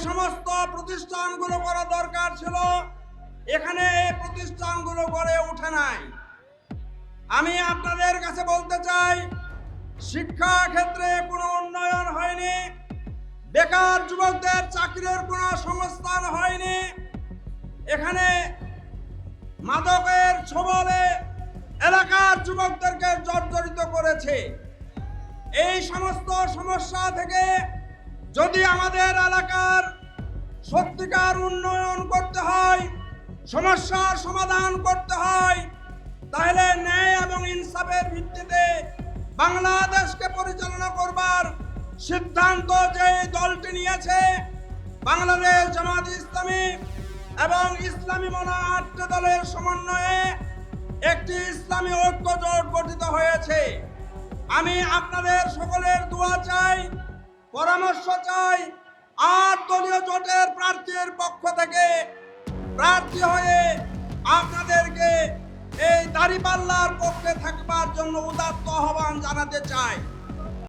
সমস্ত প্রতিষ্ঠানগুলো করা দরকার ছিল, এখানে এই প্রতিষ্ঠানগুলো গড়ে ওঠে নাই। আমি আপনাদের কাছে বলতে চাই, শিক্ষা ক্ষেত্রে কোনো উন্নয়ন হয়নি, বেকার যুবকদের চাকরির কোনো সংস্থান হয়নি, এখানে মাদকের ছোবলে এলাকার যুবকদেরকে জর্জরিত করেছে। এই সমস্ত সমস্যা থেকে যদি আমাদের এলাকার সত্যিকার উন্নয়ন করতে হয়, সমস্যার সমাধান করতে হয়, তাহলে ন্যায় এবং ইনসাফের ভিত্তিতে বাংলাদেশকে পরিচালনা করবার সিদ্ধান্ত যে দলটি নিয়েছে, বাংলাদেশ জামাত ইসলামী এবং ইসলামী মনা 8টি দলের সমন্বয়ে একটি ইসলামী ঐক্য জোট গঠিত হয়েছে। আমি আপনাদের সকলের দোয়া চাই, পরামর্শ চাই। 8 দলীয় জোটের প্রার্থীর পক্ষ থেকে প্রার্থী হয়ে আপনাদেরকে এই দাঁড়িপাল্লার পক্ষে থাকবার জন্য উদাত্ত আহ্বান জানাতে চাই।